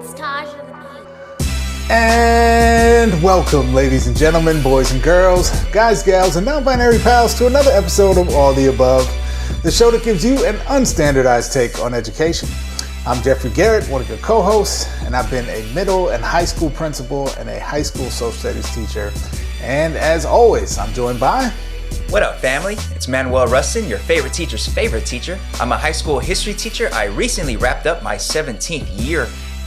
It's Taj of the Beat. And welcome, ladies and gentlemen, boys and girls, guys, gals, and non-binary pals to another episode of All the Above, the show that gives you an unstandardized take on education. I'm Jeffrey Garrett, one of your co-hosts, and I've been a middle and high school principal and a high school social studies teacher. And as always, I'm joined by... What up, family? It's Manuel, your favorite teacher's favorite teacher. I'm a high school history teacher. I recently wrapped up my 17th year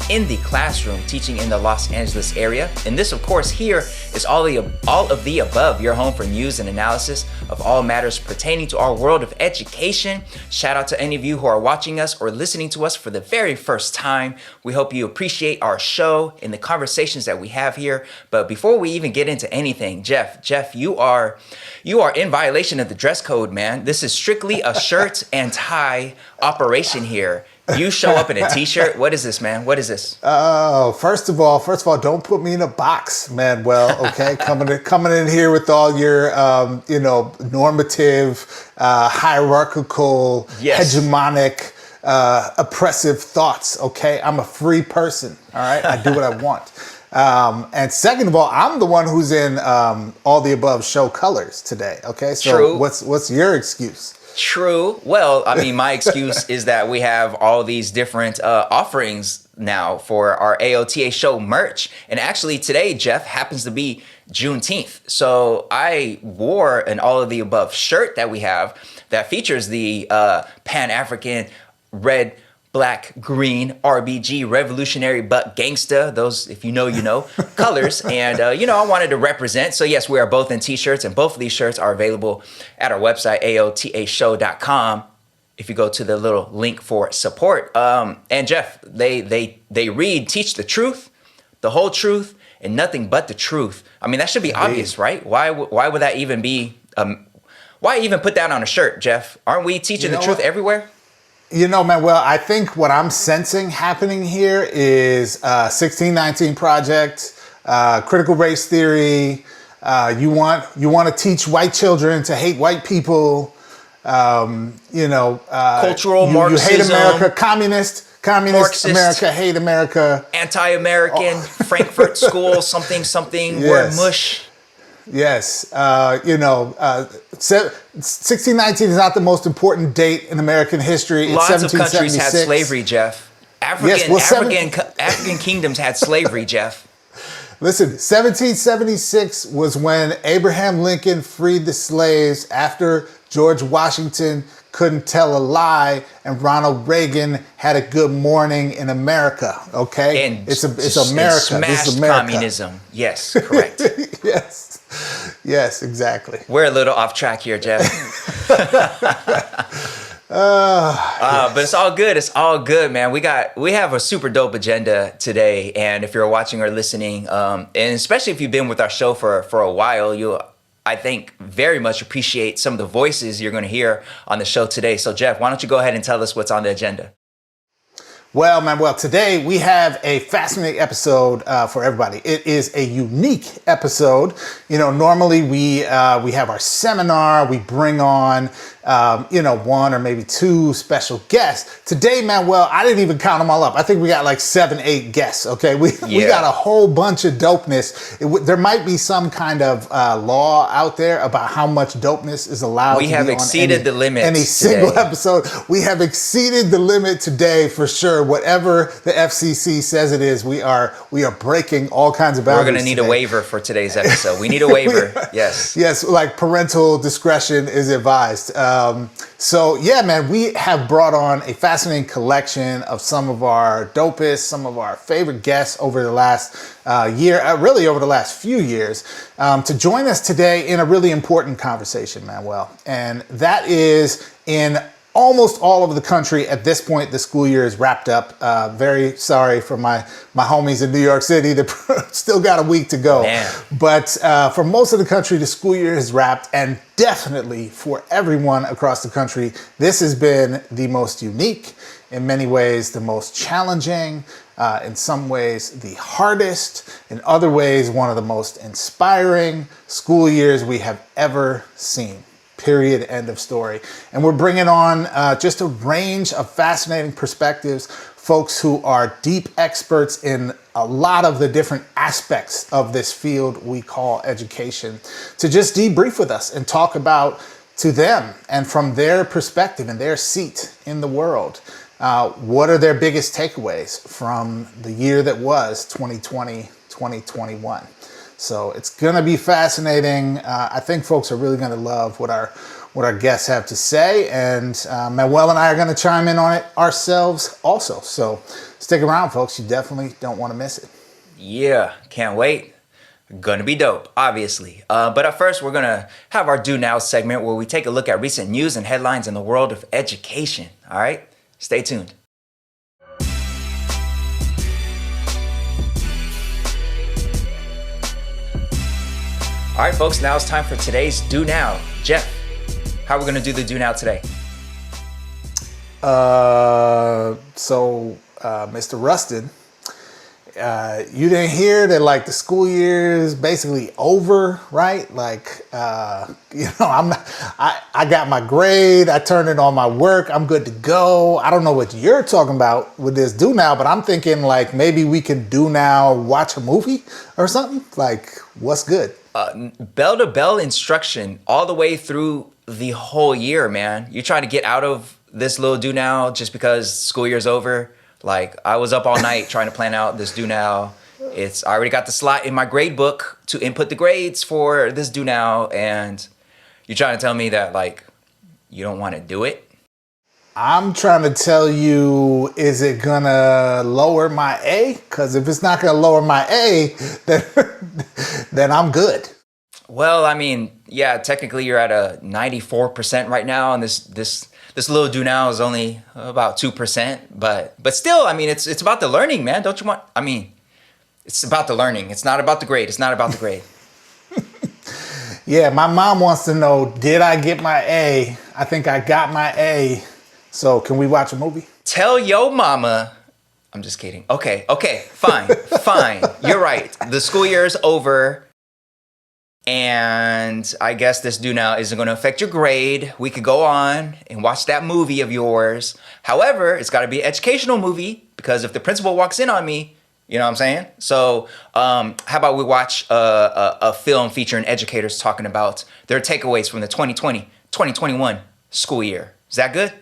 in the classroom teaching in the Los Angeles area. And this, of course, here is all of the above, your home for news and analysis of all matters pertaining to our world of education. Shout out to any of you who are watching us or listening to us for the very first time. We hope you appreciate our show and the conversations that we have here. But before we even get into anything, Jeff, you are in violation of the dress code, man. This is strictly a shirt and tie operation here. You show up in a t-shirt. What is this, man? What is this? Oh, first of all, don't put me in a box, Manuel. Okay, coming in here with all your, normative, hierarchical, hegemonic, oppressive thoughts. Okay, I'm a free person. All right, I do what I want. And second of all, I'm the one who's in all the above show colors today. Okay, so True. What's your excuse? True. Well, I mean, my excuse is that we have all these different offerings now for our AOTA show merch. And actually today, Jeff, happens to be Juneteenth. So I wore an all of the above shirt that we have that features the Pan-African red, black, green, RBG, revolutionary but gangsta, those, if you know, you know, colors. And, I wanted to represent. So yes, we are both in t-shirts, and both of these shirts are available at our website, aotashow.com. If you go to the little link for support. And Jeff, they read, teach the truth, the whole truth, and nothing but the truth. I mean, that should be obvious, right? Why would that even be, why even put that on a shirt, Jeff? Aren't we teaching the truth everywhere? You know, Manuel, I think what I'm sensing happening here is 1619 Project, critical race theory. You want to teach white children to hate white people. Cultural You Marxism. hate America. Communist Marxist, America, hate America. Anti-American, Frankfurt School, something, word mush. Yes, 1619 is not the most important date in American history. Lots of countries had slavery, Jeff. African kingdoms had slavery, Jeff. Listen, 1776 was when Abraham Lincoln freed the slaves after George Washington couldn't tell a lie and Ronald Reagan had a good morning in America. Okay, and it's America. Smashed this is America. Communism. Yes, correct. Yes, exactly. We're a little off track here, Jeff. But it's all good. It's all good, man. We have a super dope agenda today, and if you're watching or listening, and especially if you've been with our show for a while, you'll, I think, very much appreciate some of the voices you're going to hear on the show today. So, Jeff, why don't you go ahead and tell us what's on the agenda? Well, Manuel, today we have a fascinating episode for everybody. It is a unique episode. Normally we have our seminar, we bring on, one or maybe two special guests. Today, Manuel, I didn't even count them all up. I think we got like 7, 8 guests, okay? We got a whole bunch of dopeness. There might be some kind of law out there about how much dopeness is allowed. We have exceeded the limit. Any single episode. We have exceeded the limit today for sure. Whatever the FCC says it is, we are breaking all kinds of boundaries. We're going to need a waiver for today's episode. We need a waiver. Yes. Yes, like parental discretion is advised. So yeah, man, we have brought on a fascinating collection of some of our dopest, some of our favorite guests over the last year, really over the last few years, to join us today in a really important conversation, Manuel. And that is in almost all over the country at this point. The school year is wrapped up. Very sorry for my homies in New York City that still got a week to go. Man. But for most of the country, the school year is wrapped, and definitely for everyone across the country, this has been the most unique, in many ways the most challenging, in some ways the hardest, in other ways one of the most inspiring school years we have ever seen. Period. End of story. And we're bringing on just a range of fascinating perspectives, folks who are deep experts in a lot of the different aspects of this field we call education, to just debrief with us and talk about, to them and from their perspective and their seat in the world, what are their biggest takeaways from the year that was 2020, 2021. So it's going to be fascinating. I think folks are really going to love what our guests have to say. And Manuel and I are going to chime in on it ourselves also. So stick around, folks. You definitely don't want to miss it. Yeah, can't wait. Gonna be dope, obviously. But at first, we're gonna have our Do Now segment where we take a look at recent news and headlines in the world of education. All right, stay tuned. All right, folks, now it's time for today's Do Now. Jeff, how are we gonna do the Do Now today? Mr. Rustin, you didn't hear that like the school year is basically over, right? Like, I got my grade, I turned in all my work, I'm good to go. I don't know what you're talking about with this Do Now, but I'm thinking like maybe we can do now, watch a movie or something. Like, what's good? Bell to bell instruction all the way through the whole year, man. You're trying to get out of this little Do Now just because school year's over. Like, I was up all night trying to plan out this Do Now. I already got the slot in my grade book to input the grades for this Do Now, and you're trying to tell me that, like, you don't want to do it? I'm trying to tell you, is it gonna lower my A? Because if it's not gonna lower my A, then I'm good. Well, I mean, yeah, technically you're at a 94% right now, and this little Do Now is only about 2%, but still, I mean, it's about the learning, man. Don't you want? I mean, it's about the learning. It's not about the grade. It's not about the grade. Yeah, my mom wants to know, did I get my A? I think I got my A. So can we watch a movie? Tell yo mama. I'm just kidding. Okay, fine. You're right. The school year is over. And I guess this Do Now isn't going to affect your grade. We could go on and watch that movie of yours. However, it's got to be an educational movie, because if the principal walks in on me, you know what I'm saying? So how about we watch a film featuring educators talking about their takeaways from the 2020-2021 school year. Is that good?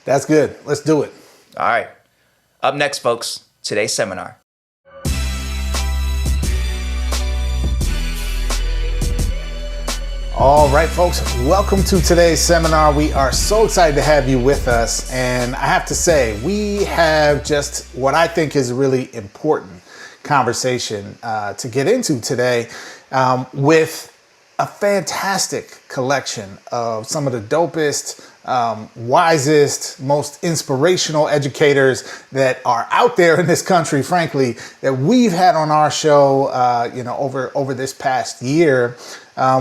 That's good. Let's do it. All right. Up next, folks, today's seminar. All right, folks, welcome to today's seminar. We are so excited to have you with us. And I have to say, we have just what I think is a really important conversation to get into today with a fantastic collection of some of the dopest, wisest, most inspirational educators that are out there in this country, frankly, that we've had on our show, over this past year,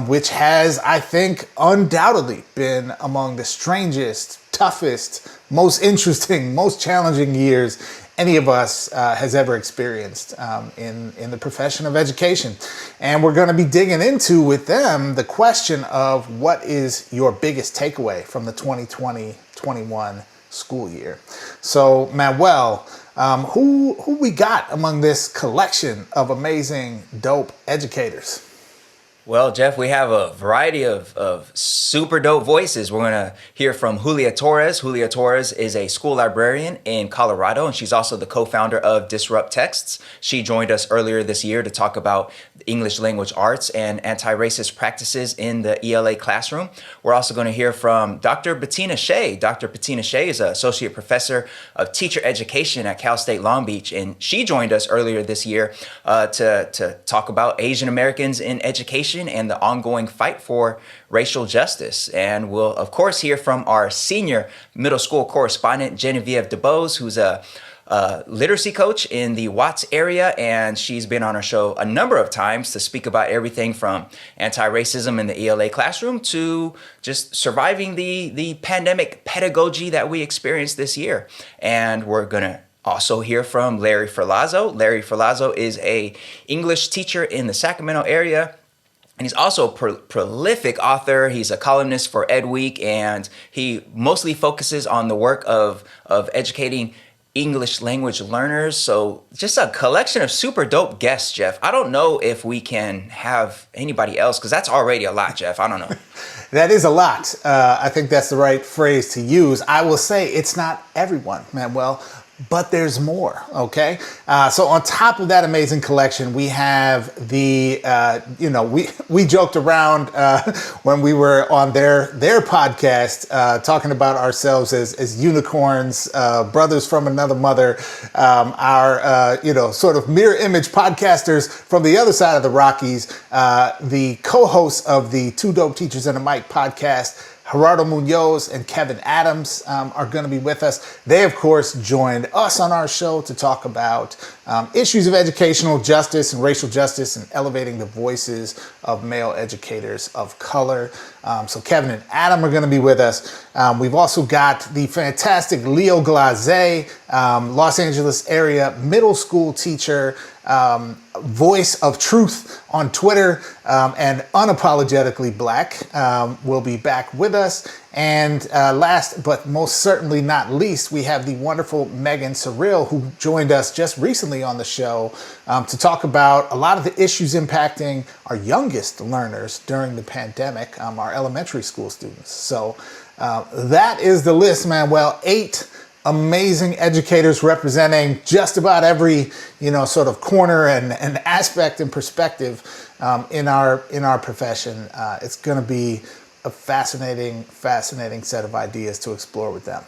which has, I think, undoubtedly been among the strangest, toughest, most interesting, most challenging years any of us has ever experienced in the profession of education. And we're going to be digging into with them the question of what is your biggest takeaway from the 2020-21 school year. So Manuel, who we got among this collection of amazing, dope educators? Well, Jeff, we have a variety of super dope voices. We're going to hear from Julia Torres. Julia Torres is a school librarian in Colorado, and she's also the co-founder of Disrupt Texts. She joined us earlier this year to talk about English language arts and anti-racist practices in the ELA classroom. We're also going to hear from Dr. Betina Hsieh. Dr. Betina Hsieh is an associate professor of teacher education at Cal State Long Beach, and she joined us earlier this year to talk about Asian Americans in education and the ongoing fight for racial justice. And we'll, of course, hear from our senior middle school correspondent, Geneviève DeBose, who's a literacy coach in the Watts area, and she's been on our show a number of times to speak about everything from anti-racism in the ELA classroom to just surviving the pandemic pedagogy that we experienced this year. And we're gonna also hear from Larry Ferlazzo. Larry Ferlazzo is a English teacher in the Sacramento area. And he's also a prolific author. He's a columnist for Edweek, and he mostly focuses on the work of educating English language learners. So just a collection of super dope guests, Jeff. I don't know if we can have anybody else, because that's already a lot, Jeff. I don't know. That is a lot. I think that's the right phrase to use. I will say it's not everyone, Manuel, but there's more, okay? So on top of that amazing collection, we have the, we joked around when we were on their podcast talking about ourselves as unicorns, brothers from another mother, our, sort of mirror image podcasters from the other side of the Rockies, the co-hosts of the Two Dope Teachers and a Mic podcast, Gerardo Muñoz and Kevin Adams are going to be with us. They, of course, joined us on our show to talk about issues of educational justice and racial justice and elevating the voices of male educators of color. So Kevin and Adam are going to be with us. We've also got the fantastic Leo Glazé, Los Angeles area middle school teacher, voice of truth on Twitter, and unapologetically black, will be back with us. And last but most certainly not least, we have the wonderful Meghann Seril, who joined us just recently on the show to talk about a lot of the issues impacting our youngest learners during the pandemic, our elementary school students. So that is the list, Manuel. 8 amazing educators representing just about every, sort of corner and aspect and perspective in our profession. It's going to be a fascinating set of ideas to explore with them.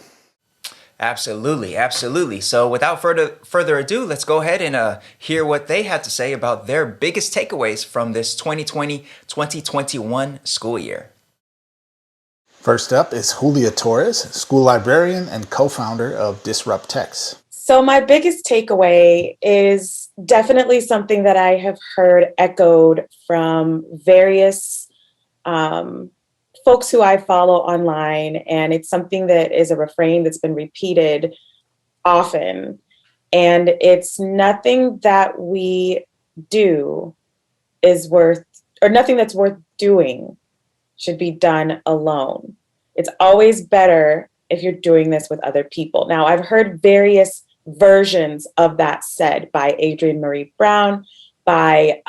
Absolutely, absolutely. So without further ado, let's go ahead and hear what they had to say about their biggest takeaways from this 2020-2021 school year. First up is Julia Torres, school librarian and co-founder of Disrupt Text. So my biggest takeaway is definitely something that I have heard echoed from various folks who I follow online, and it's something that is a refrain that's been repeated often, and it's nothing that we do is worth, or nothing that's worth doing should be done alone. It's always better if you're doing this with other people. Now, I've heard various versions of that said by Adrienne Marie Brown, by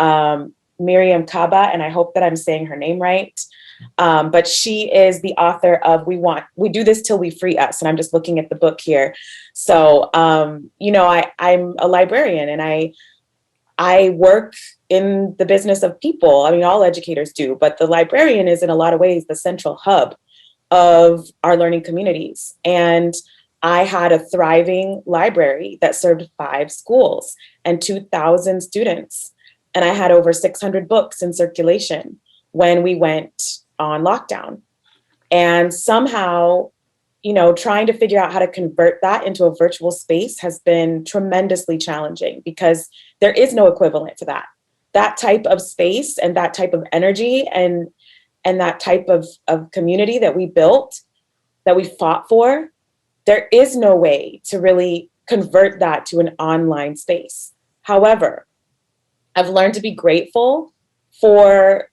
Miriam Kaba, and I hope that I'm saying her name right. But she is the author of We Do This Till We Free Us. And I'm just looking at the book here. So, I'm a librarian, and I work in the business of people. I mean, all educators do, but the librarian is in a lot of ways the central hub of our learning communities. And I had a thriving library that served 5 schools and 2,000 students. And I had over 600 books in circulation when we went on lockdown. And somehow, trying to figure out how to convert that into a virtual space has been tremendously challenging, because there is no equivalent to that. That type of space and that type of energy and that type of community that we built, that we fought for, there is no way to really convert that to an online space. However, I've learned to be grateful for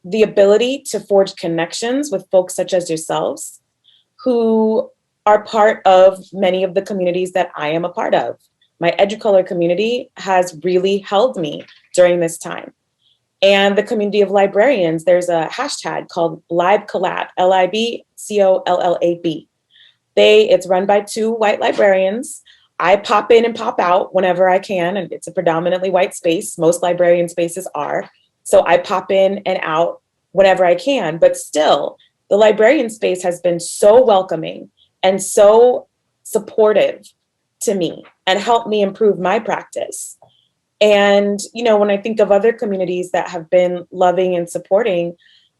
the ability to forge connections with folks such as yourselves, who are part of many of the communities that I am a part of. My Educolor community has really held me during this time. And the community of librarians, there's a hashtag called LibCollab, LibCollab. It's run by 2 white librarians. I pop in and pop out whenever I can, and it's a predominantly white space. Most librarian spaces are. So I pop in and out whenever I can, but still, the librarian space has been so welcoming and so supportive to me and helped me improve my practice. And, when I think of other communities that have been loving and supporting,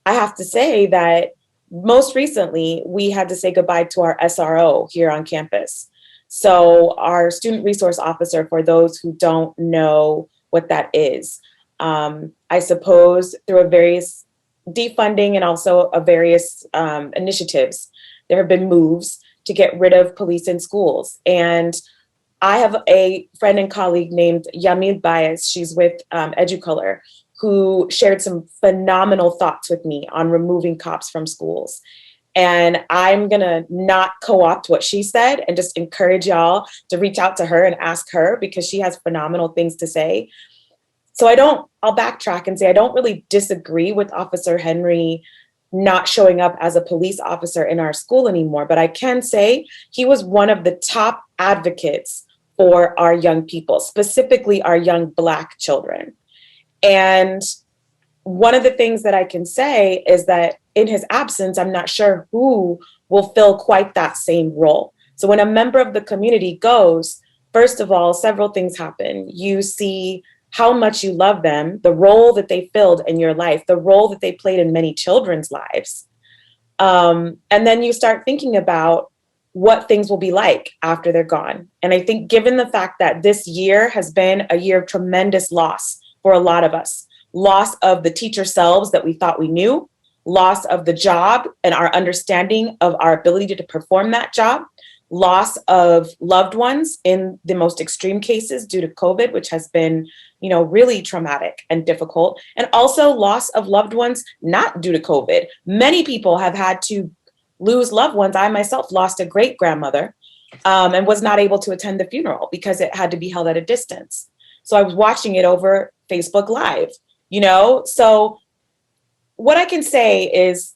I have to say that most recently, we had to say goodbye to our SRO here on campus. So our student resource officer, for those who don't know what that is, I suppose through a various defunding and also a various initiatives, there have been moves to get rid of police in schools. And I have a friend and colleague named Yamil Baez. She's with Educolor, who shared some phenomenal thoughts with me on removing cops from schools. And I'm going to not co-opt what she said and just encourage y'all to reach out to her and ask her, because she has phenomenal things to say. So I'll backtrack and say I don't really disagree with Officer Henry not showing up as a police officer in our school anymore, but I can say he was one of the top advocates for our young people, specifically our young Black children. And one of the things that I can say is that in his absence, I'm not sure who will fill quite that same role. So when a member of the community goes, first of all, several things happen. You see how much you love them, the role that they filled in your life, the role that they played in many children's lives. And then you start thinking about what things will be like after they're gone. And I think given the fact that this year has been a year of tremendous loss for a lot of us, loss of the teacher selves that we thought we knew, loss of the job and our understanding of our ability to perform that job, loss of loved ones in the most extreme cases due to COVID, which has been, really traumatic and difficult, and also loss of loved ones not due to COVID. Many people have had to lose loved ones. I myself lost a great grandmother and was not able to attend the funeral because it had to be held at a distance. So I was watching it over Facebook Live, So what I can say is,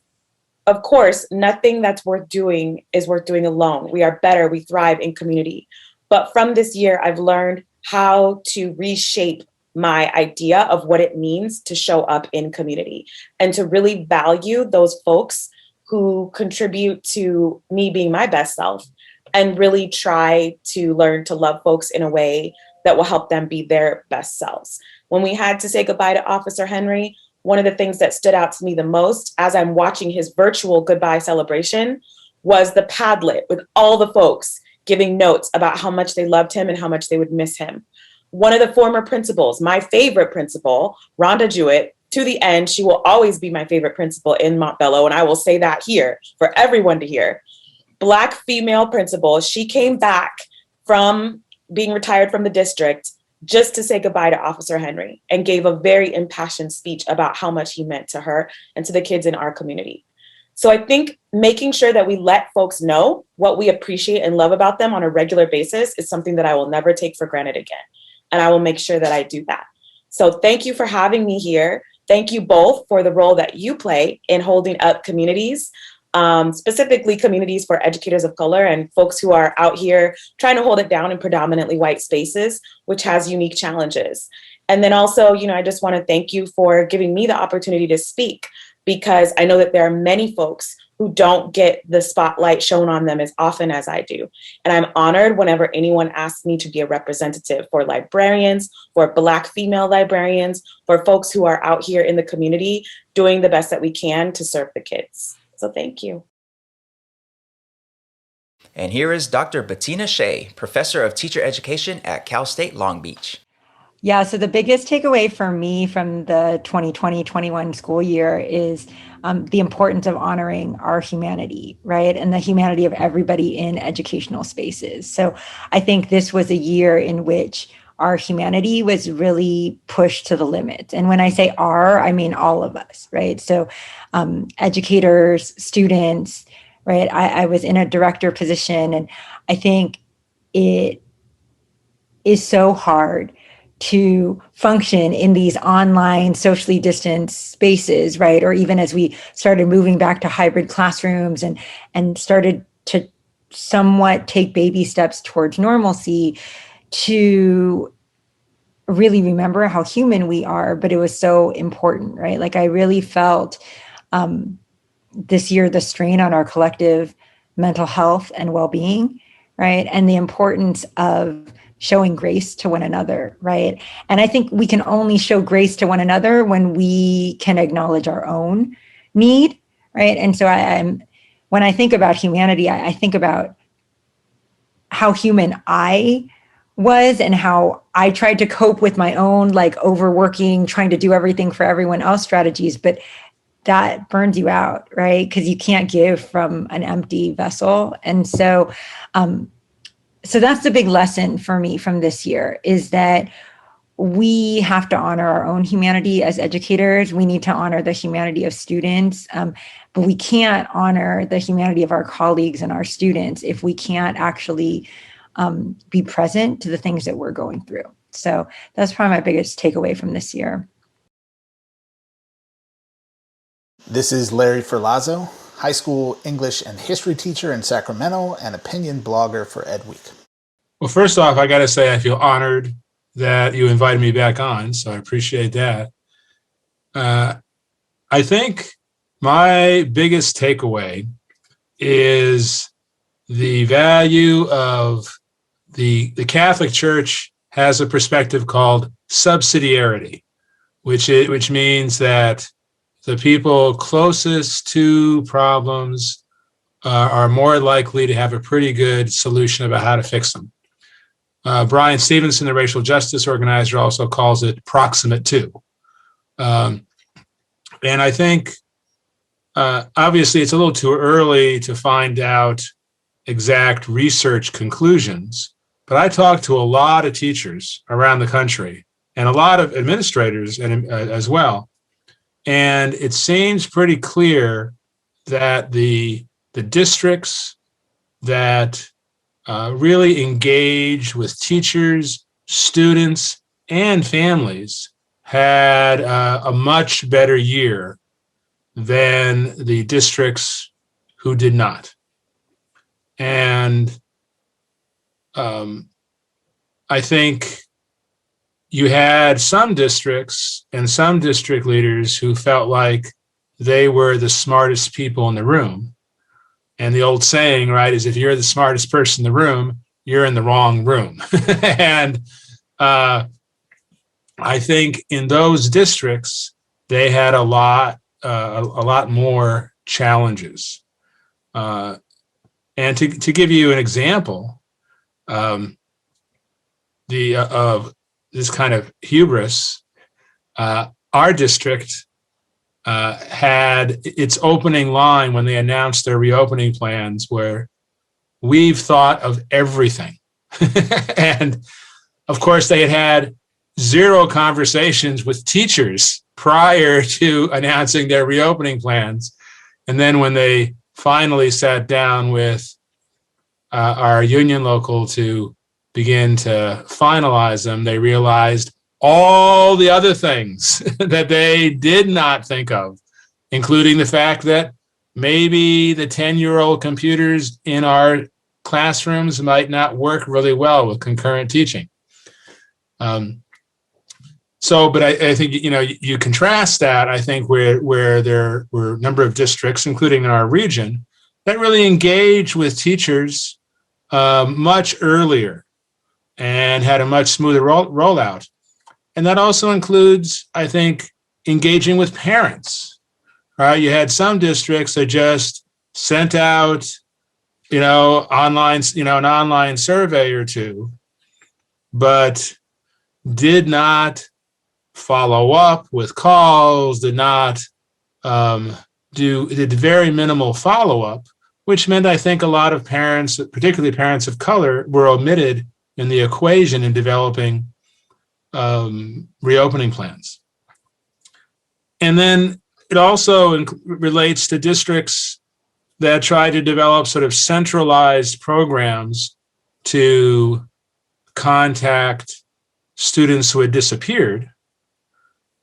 of course, nothing that's worth doing is worth doing alone. We are better, we thrive in community. But from this year, I've learned how to reshape my idea of what it means to show up in community and to really value those folks who contribute to me being my best self, and really try to learn to love folks in a way that will help them be their best selves. When we had to say goodbye to Officer Henry, one of the things that stood out to me the most as I'm watching his virtual goodbye celebration was the Padlet with all the folks giving notes about how much they loved him and how much they would miss him. One of the former principals, my favorite principal, Rhonda Jewett, to the end, she will always be my favorite principal in Montbello, and I will say that here for everyone to hear. Black female principal, she came back from being retired from the district just to say goodbye to Officer Henry and gave a very impassioned speech about how much he meant to her and to the kids in our community. So I think making sure that we let folks know what we appreciate and love about them on a regular basis is something that I will never take for granted again. And I will make sure that I do that. So thank you for having me here. Thank you both for the role that you play in holding up communities, specifically communities for educators of color and folks who are out here trying to hold it down in predominantly white spaces, which has unique challenges. And then also, I just want to thank you for giving me the opportunity to speak, because I know that there are many folks who don't get the spotlight shown on them as often as I do. And I'm honored whenever anyone asks me to be a representative for librarians, for Black female librarians, for folks who are out here in the community doing the best that we can to serve the kids. So thank you. And here is Dr. Betina Hsieh, Professor of Teacher Education at Cal State Long Beach. Yeah, so the biggest takeaway for me from the 2020-21 school year is the importance of honoring our humanity, right? And the humanity of everybody in educational spaces. So I think this was a year in which our humanity was really pushed to the limit. And when I say our, I mean all of us, right? So educators, students, right? I was in a director position, and I think it is so hard to function in these online socially distanced spaces, right? Or even as we started moving back to hybrid classrooms and started to somewhat take baby steps towards normalcy, to really remember how human we are. But it was so important, right? Like I really felt this year the strain on our collective mental health and well-being, right? And the importance of showing grace to one another, right? And I think we can only show grace to one another when we can acknowledge our own need, right? And so when I think about humanity, I think about how human I was and how I tried to cope with my own overworking, trying to do everything for everyone else strategies, but that burns you out, right? Because you can't give from an empty vessel. And so that's the big lesson for me from this year, is that we have to honor our own humanity as educators. We need to honor the humanity of students, but we can't honor the humanity of our colleagues and our students if we can't actually be present to the things that we're going through. So that's probably my biggest takeaway from this year. This is Larry Ferlazzo, high school English and history teacher in Sacramento and opinion blogger for Ed Week. Well, first off, I got to say I feel honored that you invited me back on, so I appreciate that. I think my biggest takeaway is the value of the Catholic Church has a perspective called subsidiarity, which means that the people closest to problems are more likely to have a pretty good solution about how to fix them. Brian Stevenson, the racial justice organizer, also calls it proximate to. And I think, obviously, it's a little too early to find out exact research conclusions, but I talked to a lot of teachers around the country and a lot of administrators as well. And it seems pretty clear that the districts that really engage with teachers, students, and families had a much better year than the districts who did not. And I think you had some districts and some district leaders who felt like they were the smartest people in the room. And the old saying, right, is if you're the smartest person in the room, you're in the wrong room. And I think in those districts, they had a lot more challenges. And to give you an example, of this kind of hubris, our district had its opening line when they announced their reopening plans where we've thought of everything. And of course, they had zero conversations with teachers prior to announcing their reopening plans. And then when they finally sat down with our union local to begin to finalize them, they realized all the other things that they did not think of, including the fact that maybe the 10-year-old computers in our classrooms might not work really well with concurrent teaching. But I think, you contrast that, I think, where there were a number of districts, including in our region, that really engaged with teachers much earlier and had a much smoother rollout. And that also includes, I think, engaging with parents. Right? You had some districts that just sent out, online, an online survey or two, but did not follow up with calls, did very minimal follow-up, which meant, I think, a lot of parents, particularly parents of color, were omitted in the equation in developing reopening plans. And then it also relates to districts that try to develop sort of centralized programs to contact students who had disappeared,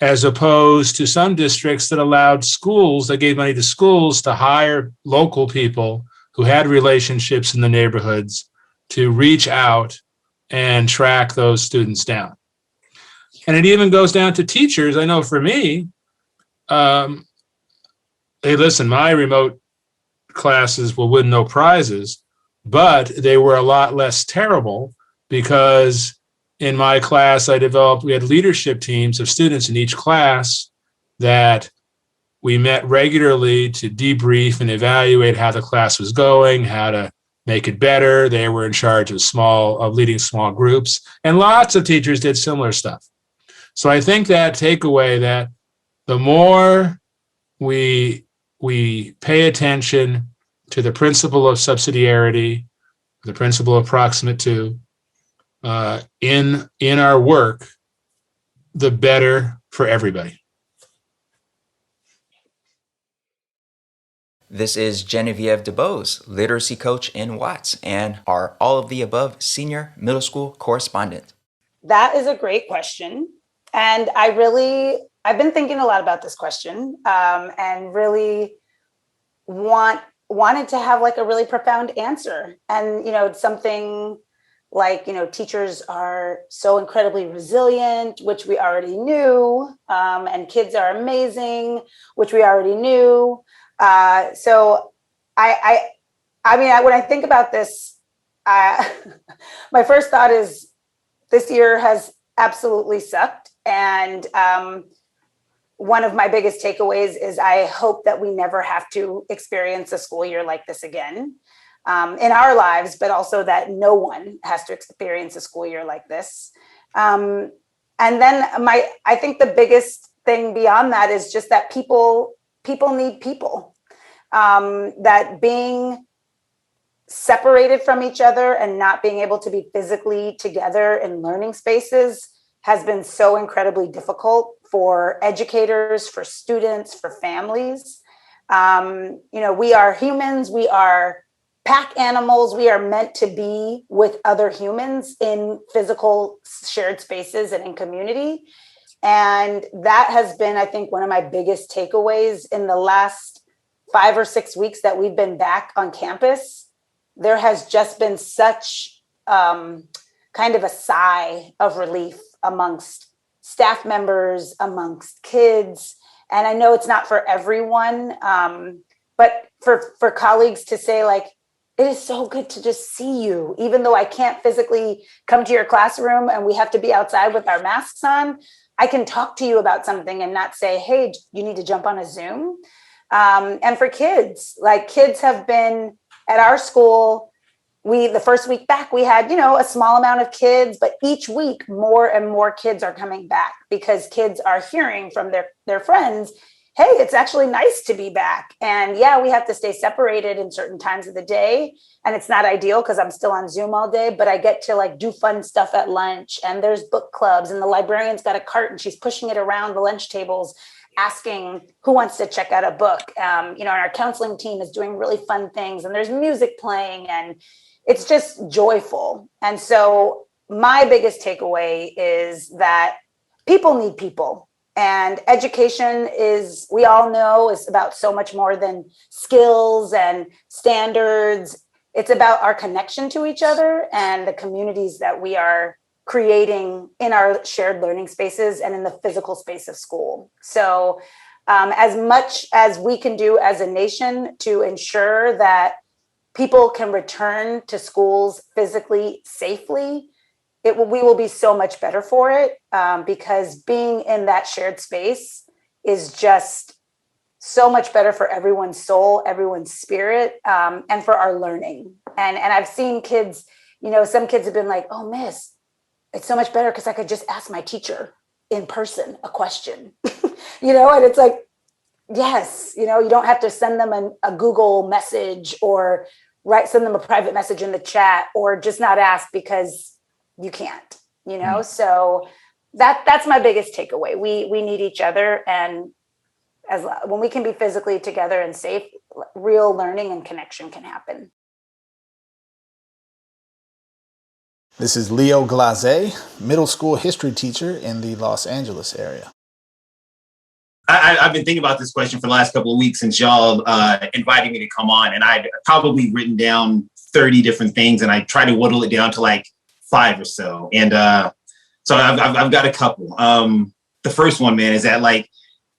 as opposed to some districts that allowed schools, that gave money to schools to hire local people who had relationships in the neighborhoods to reach out and track those students down. And it even goes down to teachers. I know for me, hey, listen, my remote classes will win no prizes, but they were a lot less terrible because in my class, we had leadership teams of students in each class that we met regularly to debrief and evaluate how the class was going, how to make it better. They were in charge of leading small groups, and lots of teachers did similar stuff. So I think that takeaway that the more we pay attention to the principle of subsidiarity, the principle of proximate to, in our work, the better for everybody. This is Geneviève DeBose, literacy coach in Watts, and our All of the Above senior middle school correspondent. That is a great question. And I've been thinking a lot about this question, and really wanted to have like a really profound answer. And, it's something like, teachers are so incredibly resilient, which we already knew, and kids are amazing, which we already knew. So when I think about this, my first thought is this year has absolutely sucked. And one of my biggest takeaways is I hope that we never have to experience a school year like this again in our lives, but also that no one has to experience a school year like this. And then I think the biggest thing beyond that is just that people need people, that being separated from each other and not being able to be physically together in learning spaces has been so incredibly difficult for educators, for students, for families. We are humans, we are pack animals, we are meant to be with other humans in physical shared spaces and in community. And that has been, I think, one of my biggest takeaways in the last 5 or 6 weeks that we've been back on campus. There has just been such kind of a sigh of relief amongst staff members, amongst kids. And I know it's not for everyone, but for colleagues to say, like, it is so good to just see you, even though I can't physically come to your classroom and we have to be outside with our masks on, I can talk to you about something and not say, hey, you need to jump on a Zoom. And for kids, like kids have been at our school, the first week back, we had, a small amount of kids, but each week more and more kids are coming back because kids are hearing from their friends, hey, it's actually nice to be back. And yeah, we have to stay separated in certain times of the day. And it's not ideal because I'm still on Zoom all day, but I get to do fun stuff at lunch, and there's book clubs, and the librarian's got a cart and she's pushing it around the lunch tables, asking who wants to check out a book. And our counseling team is doing really fun things, and there's music playing, and it's just joyful. And so my biggest takeaway is that people need people. And education we all know, is about so much more than skills and standards. It's about our connection to each other and the communities that we are creating in our shared learning spaces and in the physical space of school. So as much as we can do as a nation to ensure that people can return to schools physically safely, we will be so much better for it, because being in that shared space is just so much better for everyone's soul, everyone's spirit, and for our learning. And I've seen kids, some kids have been like, oh, miss, it's so much better because I could just ask my teacher in person a question, and it's like, yes, you don't have to send them a Google message or send them a private message in the chat, or just not ask because you can't, so that's my biggest takeaway. We need each other. And when we can be physically together and safe, real learning and connection can happen. This is Leo Glazé, middle school history teacher in the Los Angeles area. I've been thinking about this question for the last couple of weeks since y'all invited me to come on, and I'd probably written down 30 different things, and I tried to whittle it down to like 5 or so. And so I've got a couple. The first one, man, is that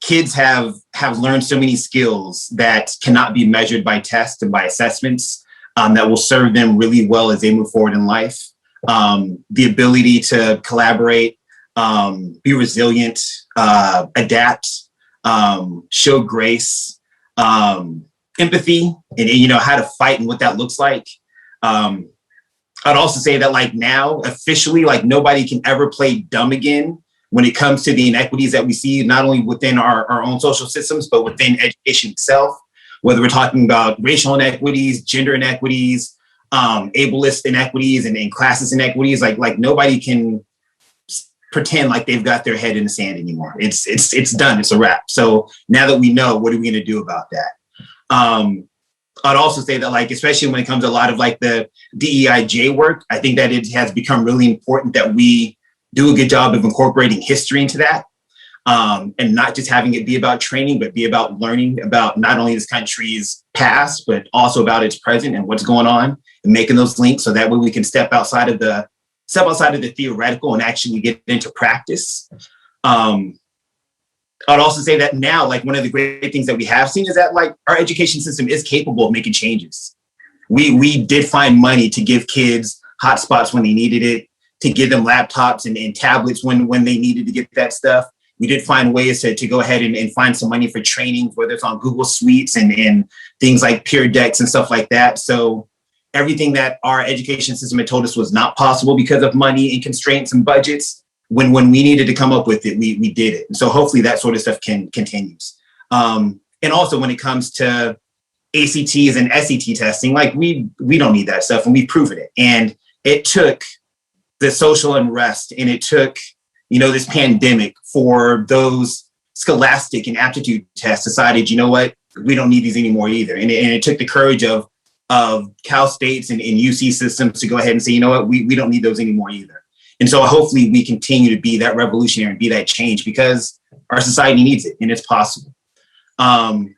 kids have learned so many skills that cannot be measured by tests and by assessments, that will serve them really well as they move forward in life. The ability to collaborate, be resilient, adapt, show grace, empathy, and how to fight and what that looks like. I'd also say that now officially, nobody can ever play dumb again when it comes to the inequities that we see, not only within our own social systems, but within education itself, whether we're talking about racial inequities, gender inequities, ableist inequities, and classist inequities. Like nobody can pretend like they've got their head in the sand anymore. It's done. It's a wrap. So now that we know, what are we going to do about that? I'd also say that, like, especially when it comes to a lot of like the DEIJ work, I think that it has become really important that we do a good job of incorporating history into that, and not just having it be about training, but be about learning about not only this country's past, but also about its present and what's going on, and making those links so that way we can step outside of the theoretical and actually get into practice. I'd also say that now, like, one of the great things that we have seen is that, like, our education system is capable of making changes. We did find money to give kids hotspots when they needed it, to give them laptops and tablets when they needed to get that stuff. We did find ways to go ahead and find some money for training, whether it's on Google Suites and things like Peer Decks and stuff like that. So everything that our education system had told us was not possible because of money and constraints and budgets, when we needed to come up with it, we did it. And so hopefully that sort of stuff continues. And also when it comes to ACTs and SET testing, like, we don't need that stuff, and we've proven it. And it took the social unrest, and it took, this pandemic for those scholastic and aptitude tests decided, you know what, we don't need these anymore either. And it took the courage of Cal State's and UC systems to go ahead and say, you know what, we don't need those anymore either. And so hopefully we continue to be that revolutionary and be that change, because our society needs it and it's possible. And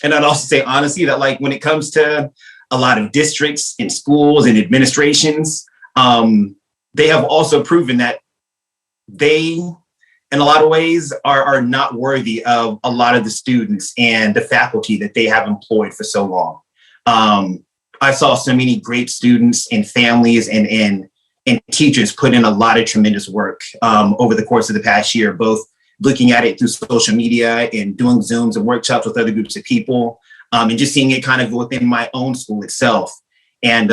I'd also say, honestly, that, like, when it comes to a lot of districts and schools and administrations, they have also proven that they, in a lot of ways, are not worthy of a lot of the students and the faculty that they have employed for so long. I saw so many great students and families and teachers put in a lot of tremendous work over the course of the past year, both looking at it through social media and doing Zooms and workshops with other groups of people, and just seeing it kind of within my own school itself. And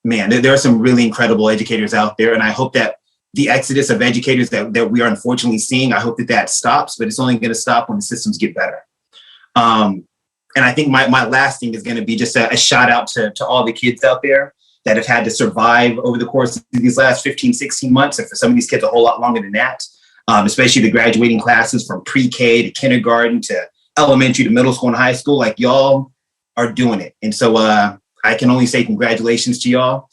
man, there are some really incredible educators out there. And I hope that the exodus of educators that we are unfortunately seeing, I hope that stops, but it's only going to stop when the systems get better. And I think my last thing is going to be just a shout out to all the kids out there that have had to survive over the course of these last 15, 16 months. And for some of these kids, a whole lot longer than that, especially the graduating classes from pre-K to kindergarten to elementary to middle school and high school. Like, y'all are doing it. And so I can only say congratulations to y'all.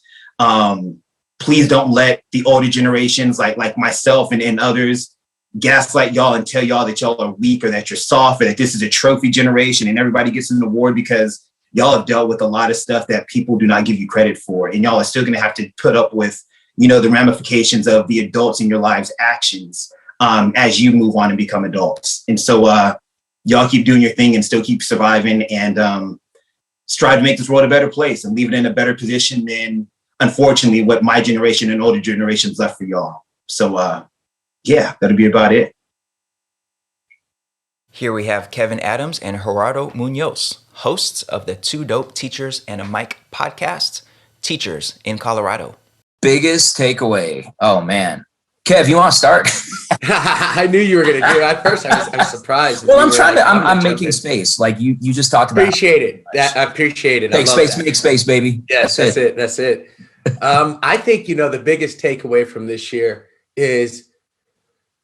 Please don't let the older generations like myself and others gaslight y'all and tell y'all that y'all are weak or that you're soft or that this is a trophy generation and everybody gets an award, because y'all have dealt with a lot of stuff that people do not give you credit for. And y'all are still going to have to put up with, the ramifications of the adults in your lives' actions as you move on and become adults. And so y'all keep doing your thing and still keep surviving, and strive to make this world a better place and leave it in a better position than, unfortunately, what my generation and older generations left for y'all. So yeah, that'll be about it. Here we have Kevin Adams and Gerardo Muñoz, hosts of the Two Dope Teachers and a Mic podcast, Teachers in Colorado. Biggest takeaway. Oh, man. Kev, you want to start? I knew you were going to do it. At first, I was surprised. Well, I'm making space. Like you just talked about. Appreciate it. I appreciate it. Make space, baby. Yes, that's it. I think, the biggest takeaway from this year is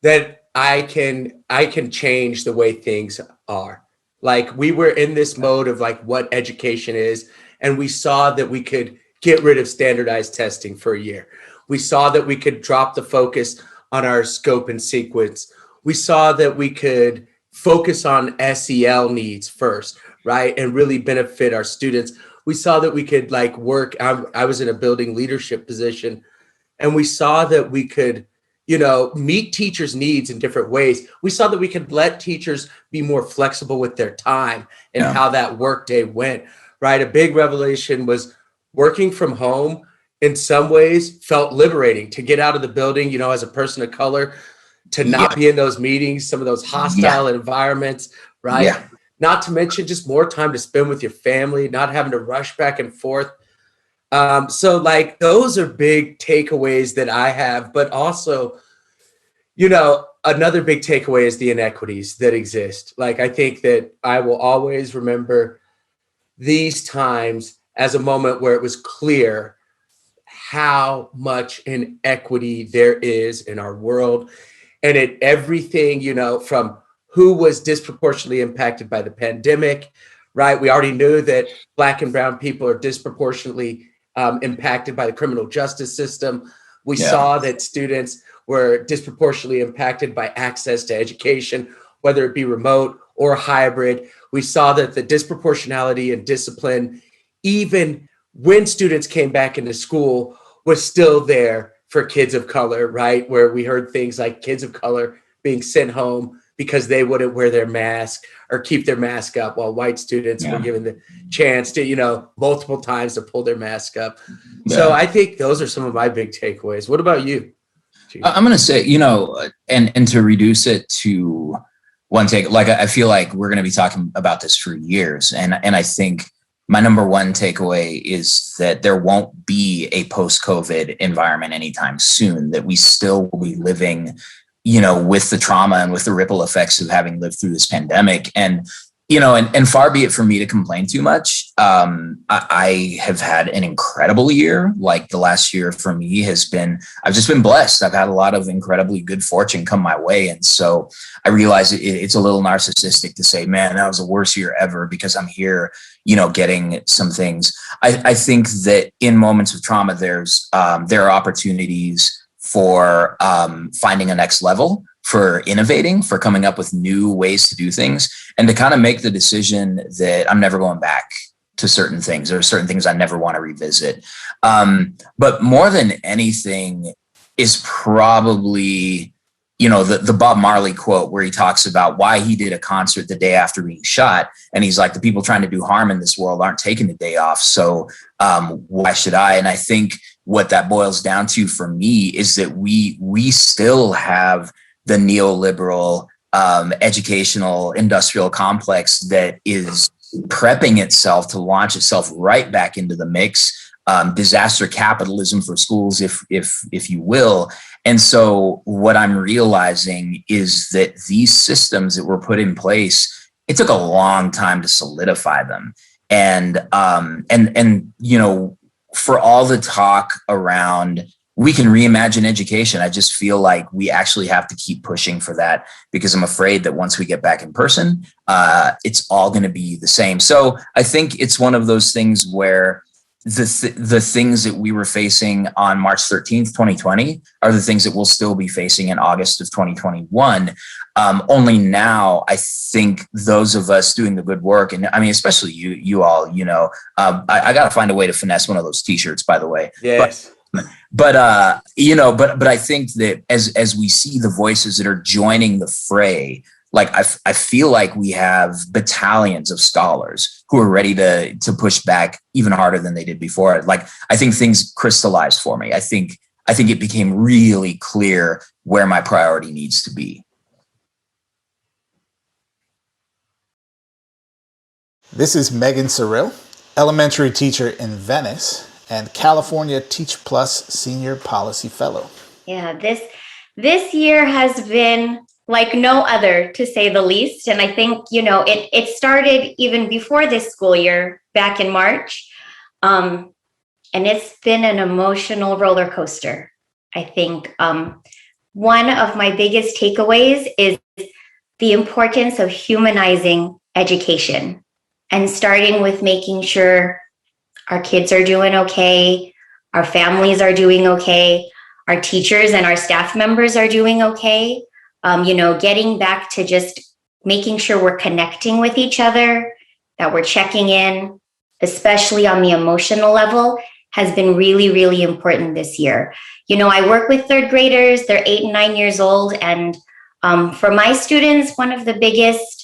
that I can change the way things are. Like, we were in this mode of like what education is, and we saw that we could get rid of standardized testing for a year. We saw that we could drop the focus on our scope and sequence. We saw that we could focus on SEL needs first, right? And really benefit our students. We saw that we could like work. I was in a building leadership position, and we saw that we could, meet teachers' needs in different ways. We saw that we could let teachers be more flexible with their time and how that workday went, right? A big revelation was working from home in some ways felt liberating to get out of the building, as a person of color, to not be in those meetings, some of those hostile environments, right? Yeah. Not to mention just more time to spend with your family, not having to rush back and forth. So like those are big takeaways that I have, but also, another big takeaway is the inequities that exist. Like, I think that I will always remember these times as a moment where it was clear how much inequity there is in our world, and in everything, from who was disproportionately impacted by the pandemic, right? We already knew that Black and brown people are disproportionately impacted by the criminal justice system. We saw that students were disproportionately impacted by access to education, whether it be remote or hybrid. We saw that the disproportionality in discipline, even when students came back into school, was still there for kids of color, right? Where we heard things like kids of color being sent home because they wouldn't wear their mask or keep their mask up, while white students were given the chance to, multiple times to pull their mask up. Yeah. So I think those are some of my big takeaways. What about you? I'm going to say, and to reduce it to one take, like, I feel like we're going to be talking about this for years. And I think my number one takeaway is that there won't be a post-COVID environment anytime soon, that we still will be living, with the trauma and with the ripple effects of having lived through this pandemic. And, and far be it from me to complain too much. I have had an incredible year. Like, the last year for me has been, I've just been blessed. I've had a lot of incredibly good fortune come my way. And so I realize it's a little narcissistic to say, man, that was the worst year ever, because I'm here, getting some things. I think that in moments of trauma, there are opportunities for finding a next level, for innovating, for coming up with new ways to do things, and to kind of make the decision that I'm never going back to certain things, or certain things I never want to revisit. But more than anything is probably, the Bob Marley quote, where he talks about why he did a concert the day after being shot. And he's like, the people trying to do harm in this world aren't taking the day off. So why should I? And I think what that boils down to for me is that we still have the neoliberal educational industrial complex that is prepping itself to launch itself right back into the mix. Disaster capitalism for schools, if you will. And so what I'm realizing is that these systems that were put in place, it took a long time to solidify them. And for all the talk around, we can reimagine education, I just feel like we actually have to keep pushing for that, because I'm afraid that once we get back in person, it's all going to be the same. So I think it's one of those things where the things that we were facing on March 13th, 2020 are the things that we'll still be facing in August of 2021. Only now, I think those of us doing the good work, and I mean, especially you all, I got to find a way to finesse one of those t-shirts, by the way. Yes. But I think that as we see the voices that are joining the fray, like I feel like we have battalions of scholars who are ready to push back even harder than they did before. Like, I think things crystallized for me. I think it became really clear where my priority needs to be. This is Meghann Seril, elementary teacher in Venice and California Teach Plus Senior Policy Fellow. Yeah, this year has been like no other, to say the least. And I think, it started even before this school year, back in March. And it's been an emotional roller coaster. I think one of my biggest takeaways is the importance of humanizing education, and starting with making sure our kids are doing okay, our families are doing okay, our teachers and our staff members are doing okay. Getting back to just making sure we're connecting with each other, that we're checking in, especially on the emotional level, has been really, really important this year. I work with third graders, they're 8 and 9 years old. And for my students, one of the biggest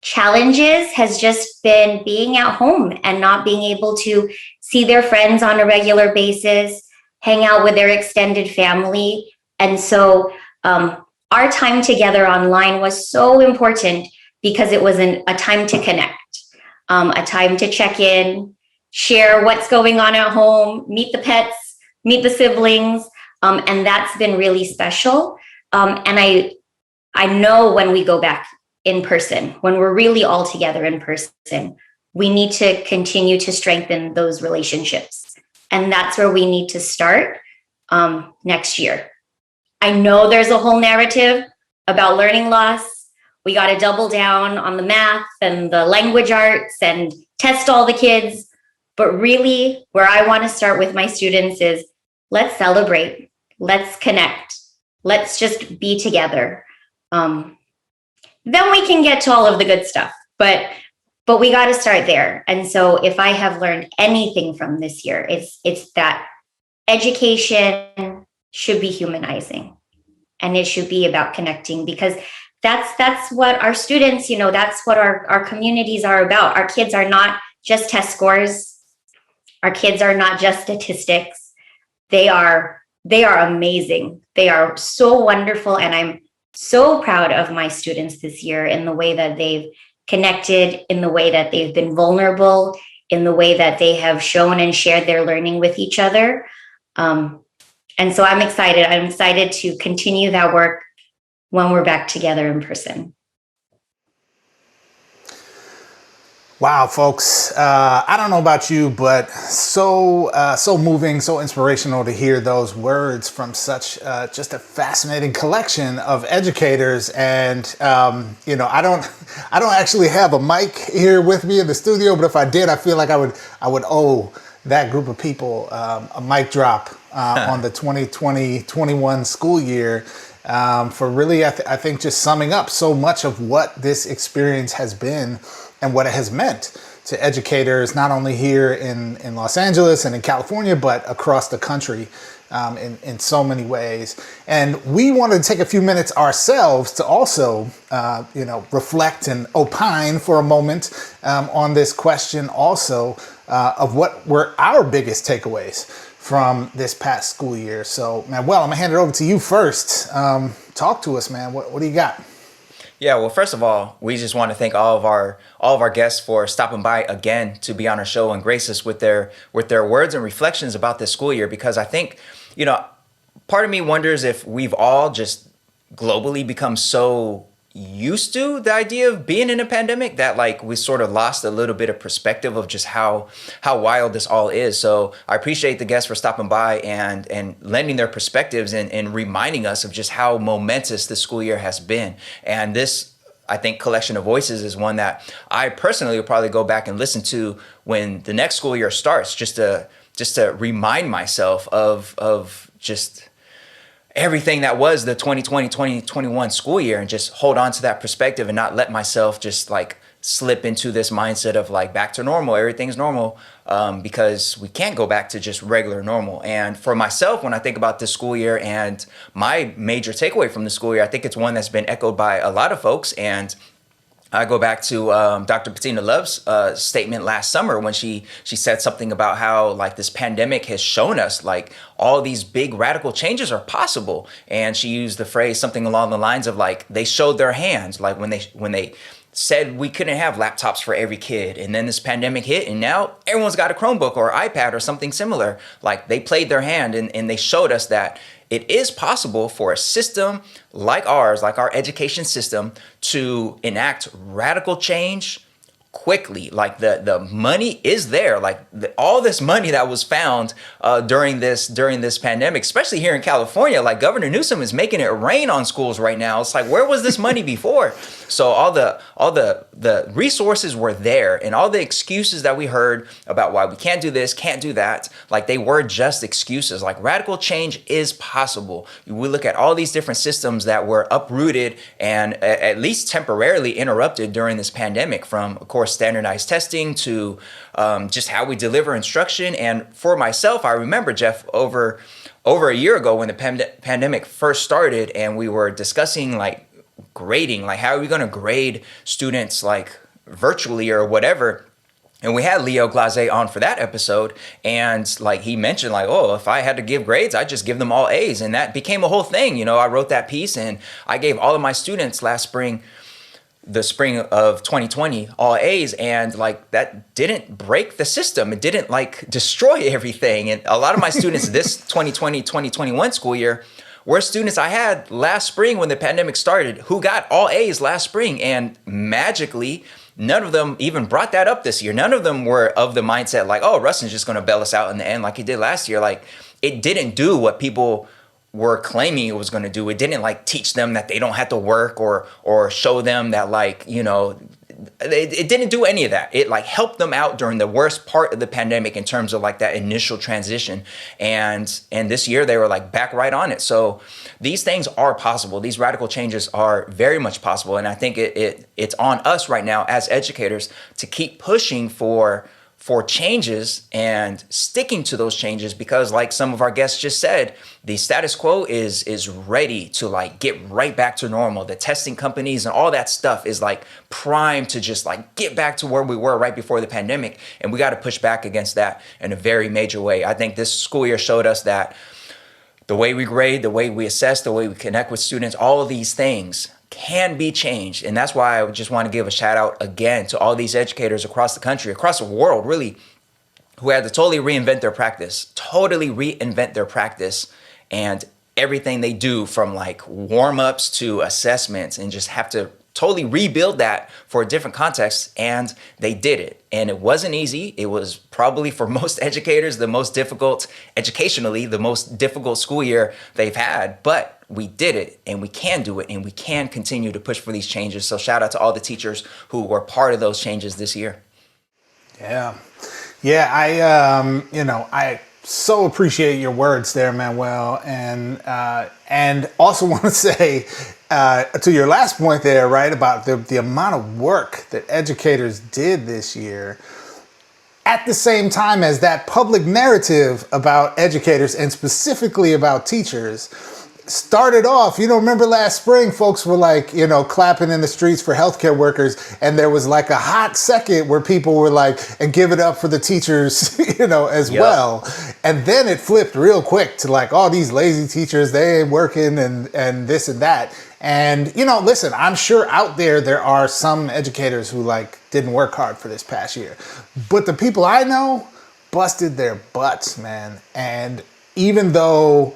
challenges has just been being at home and not being able to see their friends on a regular basis, hang out with their extended family. And so our time together online was so important, because it was a time to connect, a time to check in, share what's going on at home, meet the pets, meet the siblings. And that's been really special. And I know when we go back in person, when we're really all together in person, we need to continue to strengthen those relationships. And that's where we need to start next year. I know there's a whole narrative about learning loss. We got to double down on the math and the language arts and test all the kids. But really, where I want to start with my students is let's celebrate, let's connect, let's just be together. Then we can get to all of the good stuff. But we got to start there. And so if I have learned anything from this year, it's that education should be humanizing, and it should be about connecting, because that's what our students, that's what our communities are about. Our kids are not just test scores. Our kids are not just statistics. They are amazing. They are so wonderful. And I'm so proud of my students this year in the way that they've connected, in the way that they've been vulnerable, in the way that they have shown and shared their learning with each other. And so I'm excited. I'm excited to continue that work when we're back together in person. Wow, folks. I don't know about you, but so moving, so inspirational to hear those words from such just a fascinating collection of educators. And, I don't actually have a mic here with me in the studio, but if I did, I feel like I would owe that group of people a mic drop on the 2020-21 school year for really, I think, just summing up so much of what this experience has been and what it has meant to educators, not only here in Los Angeles and in California, but across the country in so many ways. And we wanted to take a few minutes ourselves to also, reflect and opine for a moment on this question also of what were our biggest takeaways from this past school year. So, Manuel, I'm gonna hand it over to you first. Talk to us, man. What do you got? Yeah, well, first of all, we just want to thank all of our guests for stopping by again to be on our show and grace us with their words and reflections about this school year. Because I think, part of me wonders if we've all just globally become so used to the idea of being in a pandemic that we sort of lost a little bit of perspective of just how wild this all is. So I appreciate the guests for stopping by and lending their perspectives and reminding us of just how momentous the school year has been. And this, I think, collection of voices is one that I personally will probably go back and listen to when the next school year starts, just to remind myself of just everything that was the 2020-2021 school year, and just hold on to that perspective and not let myself just slip into this mindset of back to normal, everything's normal, because we can't go back to just regular normal. And for myself, when I think about this school year and my major takeaway from the school year, I think it's one that's been echoed by a lot of folks. And I go back to Dr. Betina Love's statement last summer when she said something about how this pandemic has shown us all these big radical changes are possible. And she used the phrase something along the lines of they showed their hands, when they said we couldn't have laptops for every kid, and then this pandemic hit and now everyone's got a Chromebook or iPad or something similar. They played their hand and they showed us that it is possible for a system like ours, like our education system, to enact radical change quickly. The money is there. All this money that was found during this pandemic, especially here in California, Governor Newsom is making it rain on schools right now. It's where was this money before? So all the resources were there, and all the excuses that we heard about why we can't do this, can't do that, they were just excuses. Radical change is possible. We look at all these different systems that were uprooted and at least temporarily interrupted during this pandemic, from, of course, standardized testing to just how we deliver instruction. And for myself, I remember, Jeff, over a year ago when the pandemic first started and we were discussing grading, how are we going to grade students virtually or whatever. And we had Leo Glazé on for that episode, and he mentioned if I had to give grades, I'd just give them all A's, and that became a whole thing. I wrote that piece and I gave all of my students last spring, the spring of 2020, all A's, and that didn't break the system. It didn't destroy everything. And a lot of my students this 2020-2021 school year were students I had last spring when the pandemic started who got all A's last spring, and magically none of them even brought that up this year. None of them were of the mindset like, oh, Rustin's just going to bail us out in the end like he did last year. Like, it didn't do what people were claiming it was going to do. It didn't like teach them that they don't have to work or show them that, like, you know, it didn't do any of that. It like helped them out during the worst part of the pandemic in terms of like that initial transition. And this year they were like back right on it. So these things are possible. These radical changes are very much possible. And I think it's on us right now as educators to keep pushing for changes and sticking to those changes, because like some of our guests just said, the status quo is ready to like get right back to normal. The testing companies and all that stuff is like primed to just like get back to where we were right before the pandemic. And we got to push back against that in a very major way. I think this school year showed us that the way we grade, the way we assess, the way we connect with students, all of these things can be changed. And that's why I just want to give a shout out again to all these educators across the country, across the world, really, who had to totally reinvent their practice and everything they do, from like warm-ups to assessments, and just have to totally rebuild that for a different context. And they did it. And it wasn't easy. It was probably for most educators educationally, the most difficult school year they've had. But we did it, and we can do it, and we can continue to push for these changes. So shout out to all the teachers who were part of those changes this year. Yeah, I so appreciate your words there, Manuel, and also want to say to your last point there, right, about the amount of work that educators did this year. At the same time as that public narrative about educators, and specifically about teachers, started off, remember last spring, folks were like, clapping in the streets for healthcare workers. And there was like a hot second where people were like, and give it up for the teachers, as well. And then it flipped real quick to like, oh, these lazy teachers, they ain't working and this and that. And, listen, I'm sure out there are some educators who like didn't work hard for this past year. But the people I know busted their butts, man. And even though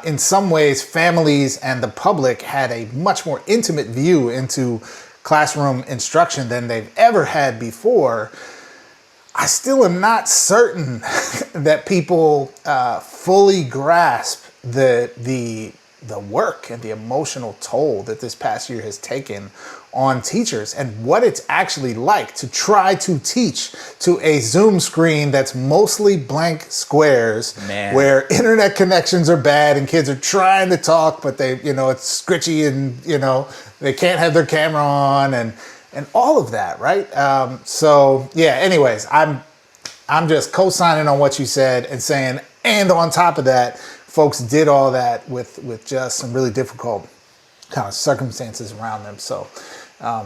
in some ways, families and the public had a much more intimate view into classroom instruction than they've ever had before, I still am not certain that people fully grasp the work and the emotional toll that this past year has taken on teachers, and what it's actually like to try to teach to a Zoom screen that's mostly blank squares, where internet connections are bad and kids are trying to talk, but they, it's scritchy and, they can't have their camera on and all of that, right? So yeah, anyways, I'm just co-signing on what you said and saying, and on top of that, folks did all that with just some really difficult kind of circumstances around them. So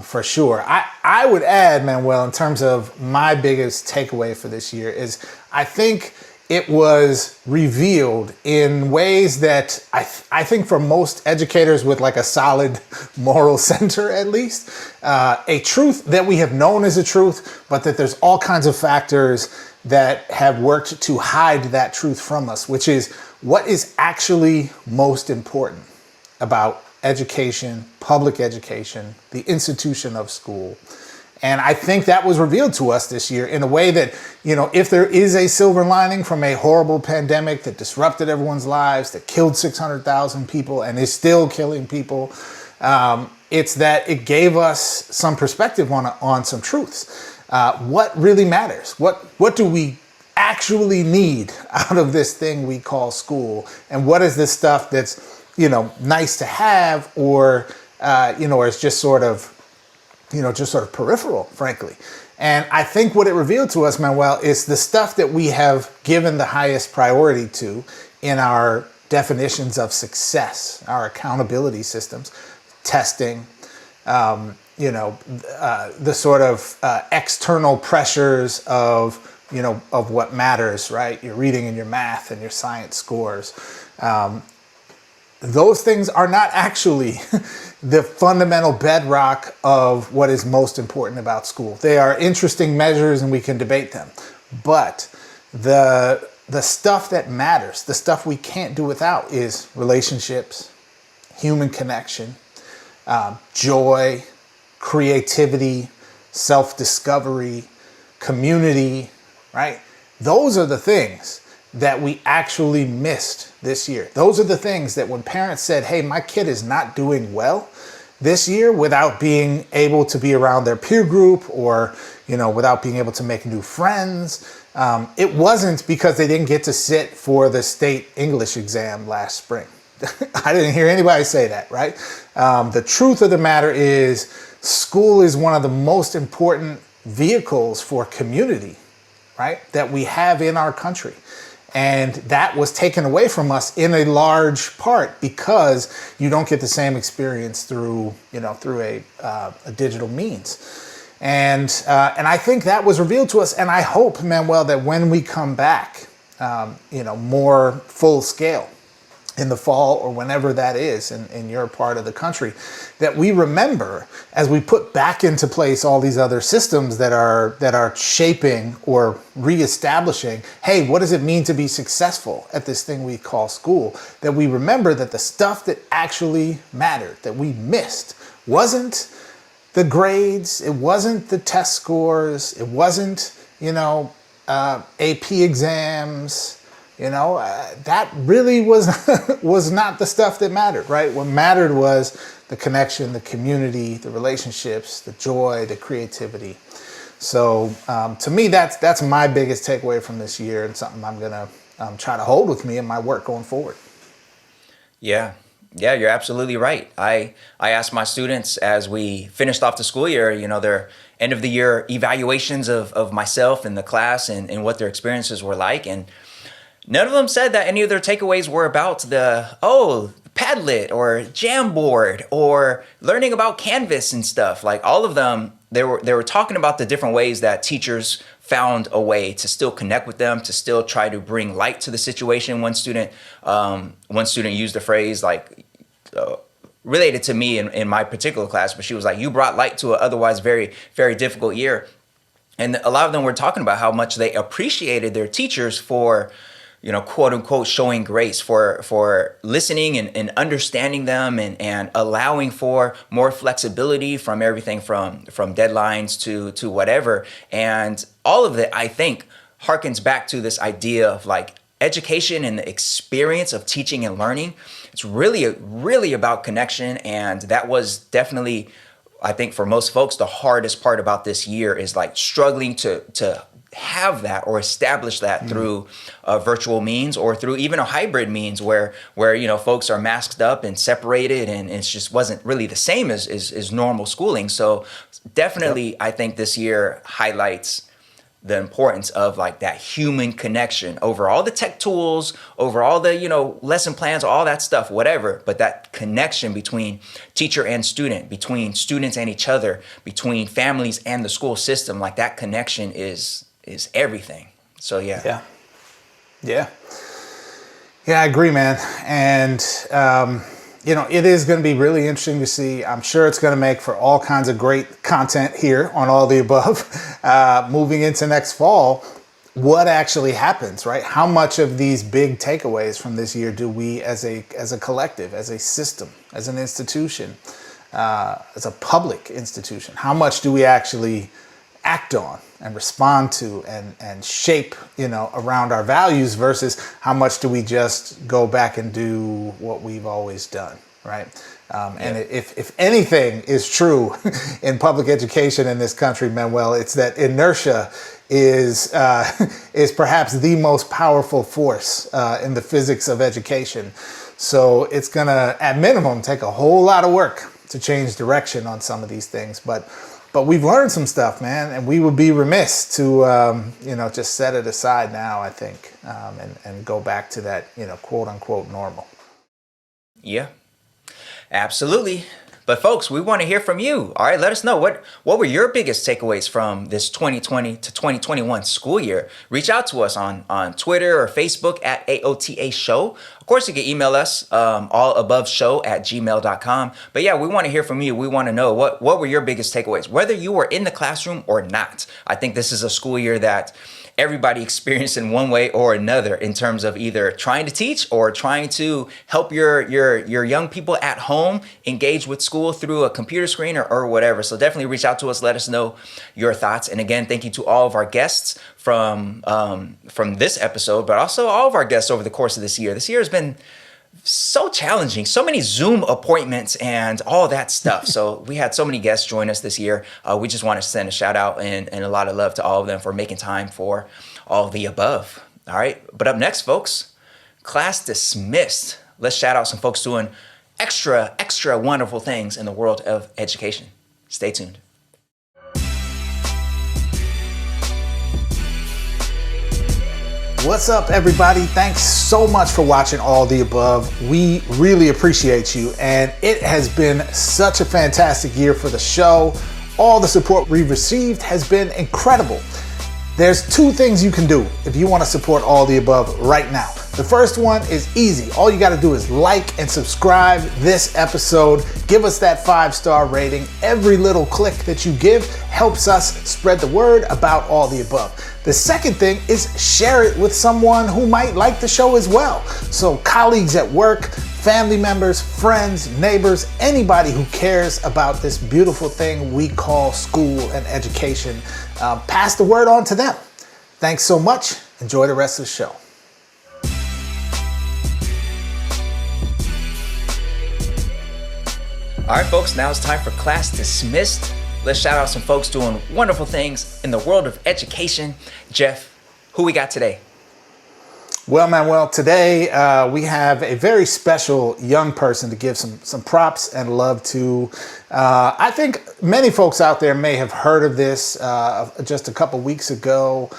for sure. I would add, Manuel, in terms of my biggest takeaway for this year is I think it was revealed in ways that I think for most educators with like a solid moral center, at least, a truth that we have known as a truth, but that there's all kinds of factors that have worked to hide that truth from us, which is what is actually most important about education, public education, the institution of school. And I think that was revealed to us this year in a way that, if there is a silver lining from a horrible pandemic that disrupted everyone's lives, that killed 600,000 people and is still killing people, it's that it gave us some perspective on some truths. What really matters? What do we actually need out of this thing we call school? And what is this stuff that's nice to have, or it's just sort of peripheral, frankly. And I think what it revealed to us, Manuel, is the stuff that we have given the highest priority to in our definitions of success, our accountability systems, testing, the sort of external pressures of what matters, right? Your reading and your math and your science scores. Those things are not actually the fundamental bedrock of what is most important about school. They are interesting measures and we can debate them. But the stuff that matters, the stuff we can't do without, is relationships, human connection, joy, creativity, self-discovery, community, right? Those are the things that we actually missed this year. Those are the things that when parents said, hey, my kid is not doing well this year without being able to be around their peer group or, without being able to make new friends, it wasn't because they didn't get to sit for the state English exam last spring. I didn't hear anybody say that, right? The truth of the matter is school is one of the most important vehicles for community, right, that we have in our country. And that was taken away from us in a large part because you don't get the same experience through a digital means. And I think that was revealed to us. And I hope, Manuel, that when we come back, more full scale in the fall or whenever that is in your part of the country, that we remember as we put back into place all these other systems that are shaping or reestablishing, hey, what does it mean to be successful at this thing we call school? That we remember that the stuff that actually mattered, that we missed, wasn't the grades, it wasn't the test scores, it wasn't, AP exams. That really was not the stuff that mattered, right? What mattered was the connection, the community, the relationships, the joy, the creativity. So to me, that's my biggest takeaway from this year and something I'm gonna try to hold with me in my work going forward. Yeah, you're absolutely right. I asked my students as we finished off the school year, their end of the year evaluations of myself and the class and what their experiences were like. And none of them said that any of their takeaways were about Padlet or Jamboard or learning about Canvas and stuff. Like all of them, they were talking about the different ways that teachers found a way to still connect with them, to still try to bring light to the situation. One student used a phrase related to me in my particular class, but she was like, "You brought light to an otherwise very, very difficult year." And a lot of them were talking about how much they appreciated their teachers for, quote unquote, showing grace, for listening and understanding them and allowing for more flexibility from everything from deadlines to whatever. And all of it, I think, harkens back to this idea of education and the experience of teaching and learning. It's really, really about connection. And that was definitely, I think, for most folks, the hardest part about this year is struggling to have that or establish that through virtual means or through even a hybrid means where folks are masked up and separated and it just wasn't really the same as normal schooling. So definitely, yep. I think this year highlights the importance of that human connection over all the tech tools, over all the, lesson plans, all that stuff, whatever. But that connection between teacher and student, between students and each other, between families and the school system, that connection is everything. So yeah. Yeah, I agree, man. And, it is going to be really interesting to see. I'm sure it's going to make for all kinds of great content here on All the Above. Moving into next fall, what actually happens, right? How much of these big takeaways from this year do we as a collective, as a system, as an institution, as a public institution, how much do we actually act on and respond to and shape, around our values versus how much do we just go back and do what we've always done, right? And if anything is true in public education in this country, Manuel, it's that inertia is perhaps the most powerful force in the physics of education. So it's gonna, at minimum, take a whole lot of work to change direction on some of these things, but we've learned some stuff, man, and we would be remiss to, just set it aside now, I think, and go back to that, quote unquote normal. Yeah, absolutely. But folks, we want to hear from you. All right, let us know what were your biggest takeaways from this 2020 to 2021 school year. Reach out to us on Twitter or Facebook at AOTA Show. Of course, you can email us, allaboveshow@gmail.com. But yeah, we want to hear from you. We want to know what were your biggest takeaways, whether you were in the classroom or not. I think this is a school year that everybody experienced in one way or another in terms of either trying to teach or trying to help your young people at home engage with school through a computer screen or whatever. So definitely reach out to us. Let us know your thoughts. And again, thank you to all of our guests from this episode, but also all of our guests over the course of this year. This year has been so challenging, so many Zoom appointments and all that stuff. So we had so many guests join us this year. We just want to send a shout out and a lot of love to all of them for making time for all the above. All right. But up next, folks, class dismissed. Let's shout out some folks doing extra wonderful things in the world of education. Stay tuned. What's up, everybody? Thanks so much for watching All the Above. We really appreciate you, and it has been such a fantastic year for the show. All the support we've received has been incredible. There's two things you can do if you want to support All the Above right now. The first one is easy. All you got to do is like and subscribe this episode. Give us that 5-star rating. Every little click that you give helps us spread the word about All the Above. The second thing is share it with someone who might like the show as well. So colleagues at work, family members, friends, neighbors, anybody who cares about this beautiful thing we call school and education, pass the word on to them. Thanks so much. Enjoy the rest of the show. All right, folks, now it's time for Class Dismissed. Let's shout out some folks doing wonderful things in the world of education. Jeff, who we got today? Well, Manuel, today we have a very special young person to give some props and love to. I think many folks out there may have heard of this just a couple weeks ago.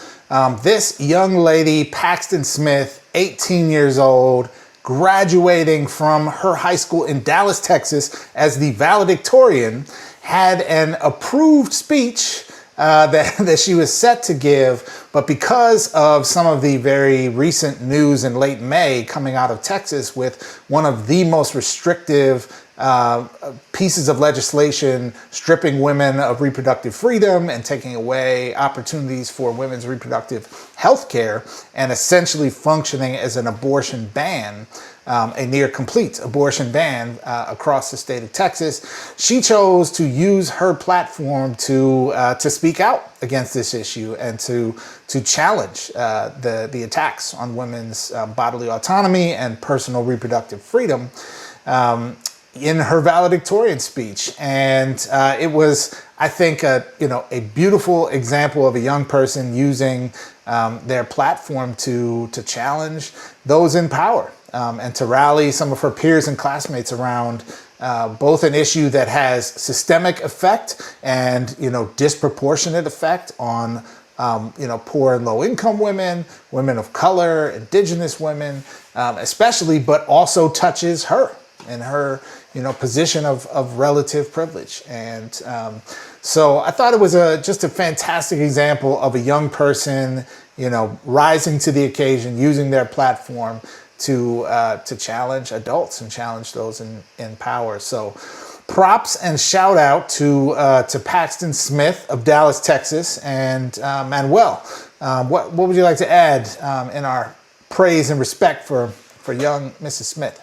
This young lady, Paxton Smith, 18 years old, graduating from her high school in Dallas, Texas as the valedictorian, had an approved speech that she was set to give, but because of some of the very recent news in late May coming out of Texas with one of the most restrictive pieces of legislation stripping women of reproductive freedom and taking away opportunities for women's reproductive health care and essentially functioning as an abortion ban, a near complete abortion ban across the state of Texas, she chose to use her platform to speak out against this issue and to challenge the attacks on women's bodily autonomy and personal reproductive freedom in her valedictorian speech. And it was, I think, a beautiful example of a young person using their platform to challenge those in power. And to rally some of her peers and classmates around both an issue that has systemic effect and disproportionate effect on poor and low income women, women of color, indigenous women, especially, but also touches her in her position of relative privilege. And so I thought it was just a fantastic example of a young person rising to the occasion, using their platform to challenge adults and challenge those in power. So props and shout out to Paxton Smith of Dallas, Texas, and Manuel. What would you like to add in our praise and respect for young Mrs. Smith?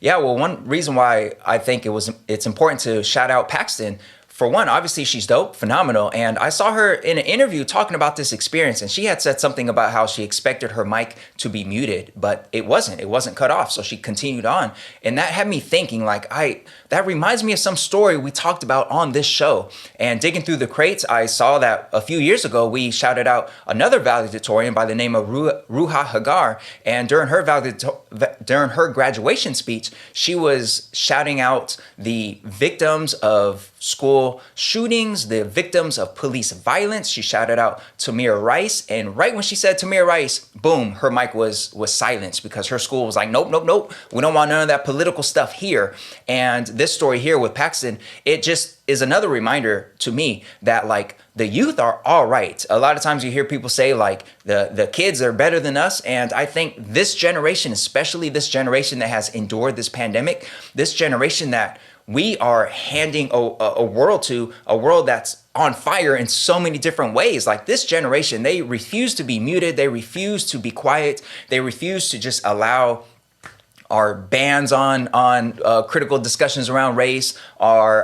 Yeah, well, one reason why I think it's important to shout out Paxton, for one, obviously she's dope, phenomenal. And I saw her in an interview talking about this experience, and she had said something about how she expected her mic to be muted, but it wasn't cut off. So she continued on. And that had me thinking, that reminds me of some story we talked about on this show. And digging through the crates, I saw that a few years ago, we shouted out another valedictorian by the name of Ruha Hagar. And during her graduation speech, she was shouting out the victims of school shootings, the victims of police violence. She shouted out Tamir Rice, and right when she said Tamir Rice, boom, her mic was silenced because her school was like, nope, we don't want none of that political stuff here. And this story here with Paxton, it just is another reminder to me that the youth are all right. A lot of times you hear people say the kids are better than us. And I think this generation, especially this generation that has endured this pandemic, this generation that we are handing a world that's on fire in so many different ways. Like this generation, they refuse to be muted. They refuse to be quiet. They refuse to just allow our bans on critical discussions around race, all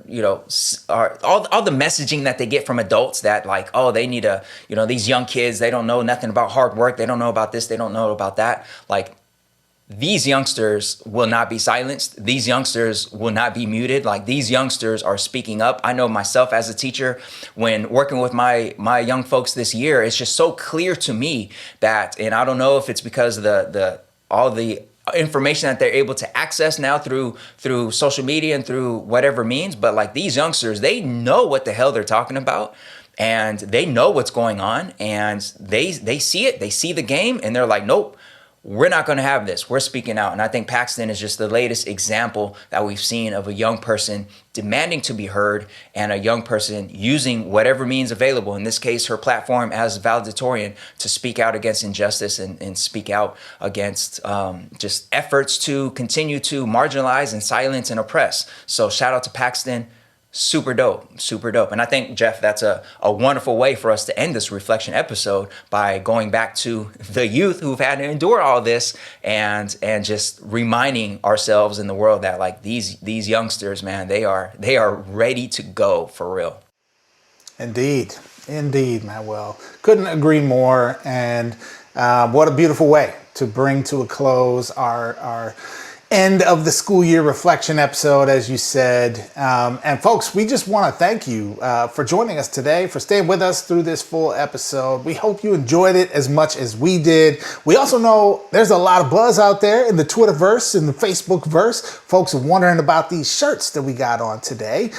the messaging that they get from adults that like, oh, they need these young kids, they don't know nothing about hard work. They don't know about this. They don't know about that. Like, these youngsters will not be silenced. These youngsters will not be muted. Like, these youngsters are speaking up. I know myself as a teacher, when working with my young folks this year, it's just so clear to me that, and I don't know if it's because of all the information that they're able to access now through social media and through whatever means, but like these youngsters, they know what the hell they're talking about. And they know what's going on, and they see it. They see the game, and they're like, nope, we're not going to have this. We're speaking out. And I think Paxton is just the latest example that we've seen of a young person demanding to be heard, and a young person using whatever means available, in this case, her platform as valedictorian, to speak out against injustice and speak out against just efforts to continue to marginalize and silence and oppress. So shout out to Paxton. Super dope. And I think, Jeff, that's a wonderful way for us to end this reflection episode, by going back to the youth who've had to endure all this, and just reminding ourselves in the world that like these youngsters, man, they are ready to go for real. Indeed, Manuel. Couldn't agree more. And what a beautiful way to bring to a close our end of the school year reflection episode, as you said. And folks, we just want to thank you for joining us today, for staying with us through this full episode. We hope you enjoyed it as much as we did. We also know there's a lot of buzz out there in the Twitterverse and the Facebookverse. Folks are wondering about these shirts that we got on today.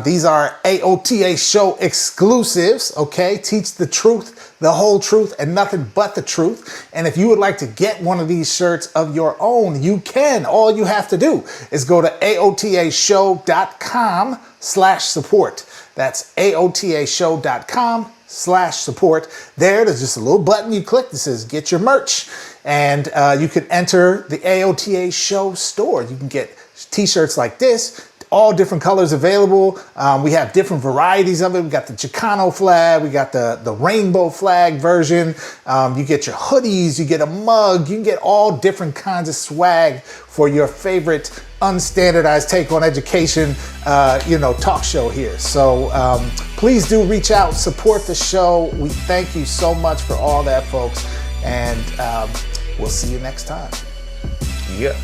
These are AOTA show exclusives, okay? Teach the truth, the whole truth, and nothing but the truth. And if you would like to get one of these shirts of your own, you can. All you have to do is go to aotashow.com/support. That's aotashow.com/support. There's just a little button you click that says get your merch. And you can enter the AOTA show store. You can get t-shirts like this, all different colors available. We have different varieties of it. We got the Chicano flag. We got the rainbow flag version. You get your hoodies. You get a mug. You can get all different kinds of swag for your favorite unstandardized take on education, talk show here. So please do reach out, support the show. We thank you so much for all that, folks. And we'll see you next time. Yeah.